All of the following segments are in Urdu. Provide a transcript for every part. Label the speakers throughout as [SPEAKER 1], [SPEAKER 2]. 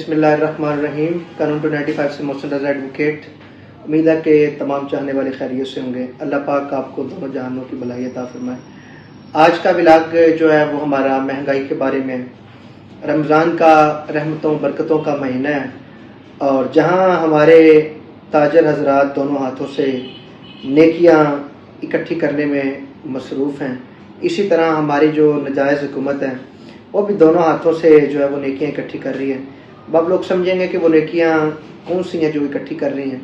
[SPEAKER 1] بسم اللہ الرحمن الرحیم۔ قانون 295 سے محسن رضا ایڈوکیٹ۔ امید ہے کہ تمام چاہنے والے خیریت سے ہوں گے۔ اللہ پاک آپ کو دونوں جہانوں کی بھلائی عطا فرمائے۔ آج کا ولاگ جو ہے وہ ہمارا مہنگائی کے بارے میں ہے۔ رمضان کا رحمتوں برکتوں کا مہینہ ہے، اور جہاں ہمارے تاجر حضرات دونوں ہاتھوں سے نیکیاں اکٹھی کرنے میں مصروف ہیں، اسی طرح ہماری جو نجائز حکومت ہے وہ بھی دونوں ہاتھوں سے جو ہے وہ نیکیاں اکٹھی کر رہی ہے۔ اب آپ لوگ سمجھیں گے کہ وہ نیکیاں کون سی ہیں جو اکٹھی کر رہی ہیں۔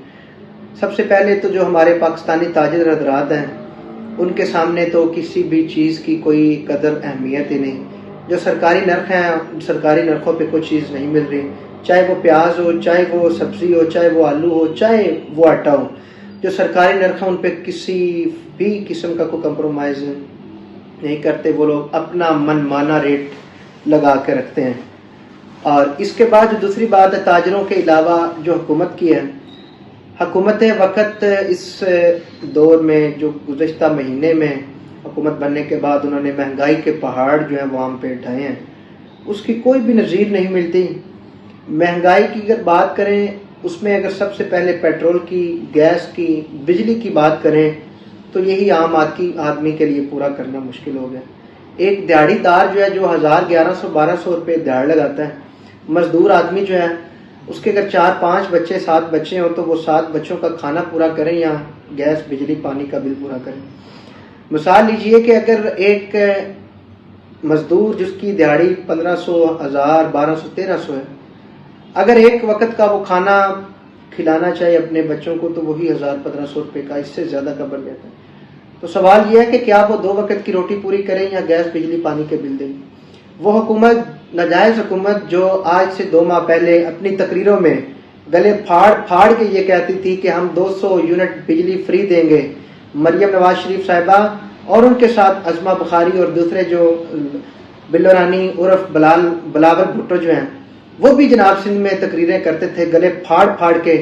[SPEAKER 1] سب سے پہلے تو جو ہمارے پاکستانی تاجر حضرات ہیں ان کے سامنے تو کسی بھی چیز کی کوئی قدر اہمیت ہی نہیں۔ جو سرکاری نرخ ہیں، سرکاری نرخوں پہ کوئی چیز نہیں مل رہی، چاہے وہ پیاز ہو، چاہے وہ سبزی ہو، چاہے وہ آلو ہو، چاہے وہ آٹا ہو۔ جو سرکاری نرخ ہیں ان پہ کسی بھی قسم کا کوئی کمپرومائز نہیں کرتے، وہ لوگ اپنا من مانا ریٹ لگا کے رکھتے ہیں۔ اور اس کے بعد جو دوسری بات ہے، تاجروں کے علاوہ جو حکومت کی ہے، حکومت وقت اس دور میں جو گزشتہ مہینے میں حکومت بننے کے بعد انہوں نے مہنگائی کے پہاڑ جو ہیں وہ عام پہ اٹھائے ہیں، اس کی کوئی بھی نظیر نہیں ملتی۔ مہنگائی کی اگر بات کریں، اس میں اگر سب سے پہلے پیٹرول کی، گیس کی، بجلی کی بات کریں تو یہی عام آدمی کے لیے پورا کرنا مشکل ہو گیا۔ ایک دیہڑی دار جو ہے جو 1000 1100 1200 روپے دیہڑ لگاتا ہے، مزدور آدمی جو ہے اس کے اگر 4 5 بچے 7 بچے ہوں تو وہ 7 بچوں کا کھانا پورا کریں یا گیس بجلی پانی کا بل پورا کریں۔ مثال لیجئے کہ اگر ایک مزدور جس کی دیہڑی 1500 1000 1200 1300 ہے، اگر ایک وقت کا وہ کھانا کھلانا چاہیے اپنے بچوں کو تو وہی 1000 1500 روپے کا، اس سے زیادہ کا بن جاتا ہے۔ تو سوال یہ ہے کہ کیا وہ 2 وقت کی روٹی پوری کریں یا گیس بجلی پانی کے بل دیں؟ وہ حکومت، ناجائز حکومت جو آج سے 2 ماہ پہلے اپنی تقریروں میں گلے پھاڑ کے یہ کہتی تھی کہ ہم 200 یونٹ بجلی فری دیں گے، مریم نواز شریف صاحبہ اور ان کے ساتھ عظمہ بخاری اور دوسرے جو بلو رانی عرف بلاول بھٹو جو ہیں، وہ بھی جناب سندھ میں تقریریں کرتے تھے، گلے پھاڑ کے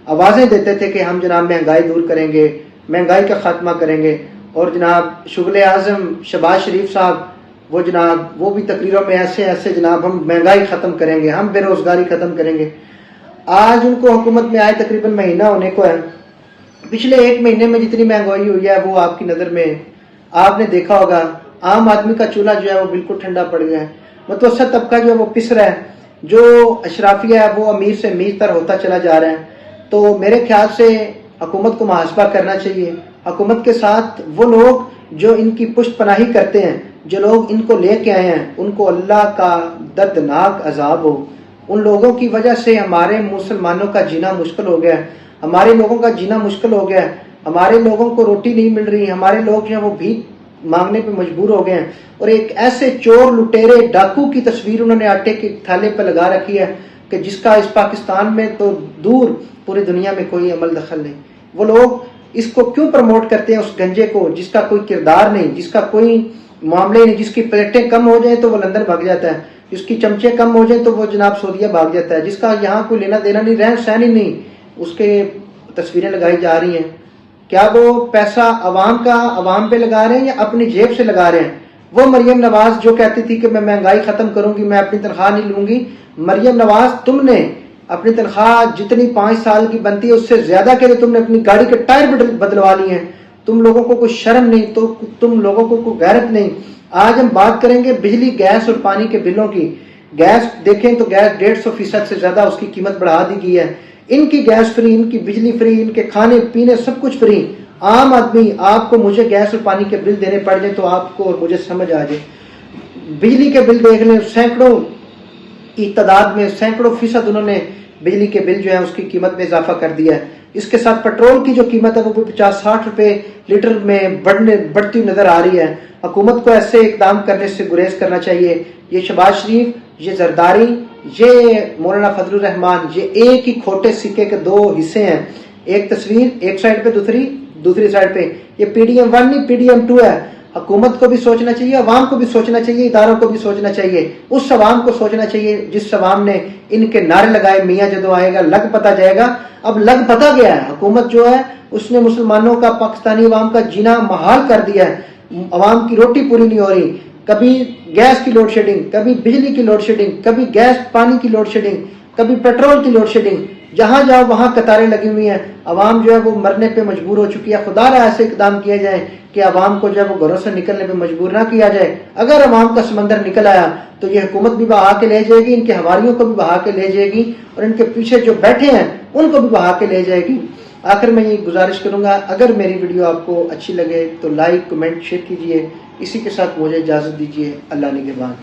[SPEAKER 1] آوازیں دیتے تھے کہ ہم جناب مہنگائی دور کریں گے، مہنگائی کا خاتمہ کریں گے۔ اور جناب شغل اعظم شہباز شریف صاحب وہ جناب وہ بھی تقریروں میں ایسے جناب ہم مہنگائی ختم کریں گے، ہم بے روزگاری ختم کریں گے۔ آج ان کو حکومت میں آئے تقریباً مہینہ ہونے کو ہے۔ پچھلے 1 مہینے میں جتنی مہنگائی ہوئی ہے وہ آپ کی نظر میں آپ نے دیکھا ہوگا، عام آدمی کا چولہا جو ہے وہ بالکل ٹھنڈا پڑ گیا ہے۔ متوسط طبقہ جو ہے وہ پس رہا ہے، جو اشرافیہ ہے وہ امیر سے امیر تر ہوتا چلا جا رہا ہے۔ تو میرے خیال سے حکومت کو محاسبہ کرنا چاہیے۔ حکومت کے ساتھ وہ لوگ جو ان کی پشت پناہی کرتے ہیں، جو لوگ ان کو لے کے آئے ہیں، ان کو اللہ کا دردناک عذاب ہو۔ ان لوگوں کی وجہ سے ہمارے مسلمانوں کا جینا مشکل ہو گیا ہے، ہمارے لوگوں کا جینا مشکل ہو گیا ہے، ہمارے لوگوں کو روٹی نہیں مل رہی، ہمارے لوگ جو ہیں وہ بھیک مانگنے پہ مجبور ہو گئے ہیں۔ اور ایک ایسے چور لٹیرے ڈاکو کی تصویر انہوں نے آٹے کے تھالے پہ لگا رکھی ہے کہ جس کا اس پاکستان میں تو دور پوری دنیا میں کوئی عمل دخل نہیں۔ وہ لوگ اس کو کیوں پروموٹ کرتے ہیں، اس گنجے کو جس کا کوئی کردار نہیں، جس کا کوئی معاملے نہیں، جس کی پلیٹیں کم ہو جائیں تو وہ لندن بھاگ جاتا ہے، جس کی چمچے کم ہو جائیں تو وہ جناب سعودیہ بھاگ جاتا ہے، جس کا یہاں کوئی لینا دینا نہیں، رہن سہن ہی نہیں، اس کے تصویریں لگائی جا رہی ہیں۔ کیا وہ پیسہ عوام پہ لگا رہے ہیں یا اپنی جیب سے لگا رہے ہیں؟ وہ مریم نواز جو کہتی تھی کہ میں مہنگائی ختم کروں گی، میں اپنی تنخواہ نہیں لوں گی، مریم نواز تم نے اپنی تنخواہ جتنی 5 سال کی بنتی ہے اس سے زیادہ کے تم نے اپنی گاڑی کے ٹائر بدلوا لی ہیں۔ تم لوگوں کو کوئی شرم نہیں، تو تم لوگوں کو کوئی غیرت نہیں۔ آج ہم بات کریں گے بجلی، گیس اور پانی کے بلوں کی۔ گیس دیکھیں تو گیس 150% سے زیادہ اس کی قیمت بڑھا دی گئی ہے۔ ان کی گیس فری، ان کی بجلی فری، ان کے کھانے پینے سب کچھ فری۔ عام آدمی آپ کو مجھے گیس اور پانی کے بل دینے پڑ جائیں تو آپ کو اور مجھے سمجھ آ جائے۔ بجلی کے بل دیکھ لیں، سینکڑوں کی تعداد میں، سینکڑوں فیصد انہوں نے بجلی کے بل جو ہے اس کی قیمت میں اضافہ کر دیا ہے۔ اس کے ساتھ پیٹرول کی جو قیمت ہے وہ 50-60 روپے لیٹر میں بڑھتی نظر آ رہی ہے۔ حکومت کو ایسے اقدام کرنے سے گریز کرنا چاہیے۔ یہ شہباز شریف، یہ زرداری، یہ مولانا فضل الرحمان، یہ ایک ہی کھوٹے سکے کے 2 حصے ہیں۔ ایک تصویر ایک سائڈ پہ، دوسری سائڈ پہ۔ یہ PDM 1 نہیں PDM 2 ہے۔ حکومت کو بھی سوچنا چاہیے، عوام کو بھی سوچنا چاہیے، اداروں کو بھی سوچنا چاہیے۔ اس عوام کو سوچنا چاہیے جس عوام نے ان کے نعرے لگائے، میاں جدو آئے گا لگ پتا جائے گا۔ اب لگ پتا گیا ہے۔ حکومت جو ہے اس نے مسلمانوں کا، پاکستانی عوام کا جینا محال کر دیا ہے۔ عوام کی روٹی پوری نہیں ہو رہی، کبھی گیس کی لوڈ شیڈنگ، کبھی بجلی کی لوڈ شیڈنگ، کبھی گیس پانی کی لوڈ شیڈنگ۔ کبھی پیٹرول کی لوڈ شیڈنگ، جہاں جاؤ وہاں قطاریں لگی ہوئی ہیں، عوام جو ہے وہ مرنے پہ مجبور ہو چکی ہے۔ خدا را ایسے اقدام کیا جائے کہ عوام کو جو ہے وہ گھروں سے نکلنے پہ مجبور نہ کیا جائے۔ اگر عوام کا سمندر نکل آیا تو یہ حکومت بھی بہا کے لے جائے گی، ان کے حواریوں کو بھی بہا کے لے جائے گی، اور ان کے پیچھے جو بیٹھے ہیں ان کو بھی بہا کے لے جائے گی۔ آخر میں یہ گزارش کروں گا، اگر میری ویڈیو آپ کو اچھی لگے تو لائک، کمنٹ، شیئر کیجئے۔ اسی کے ساتھ مجھے اجازت دیجیے، اللہ نگہبان۔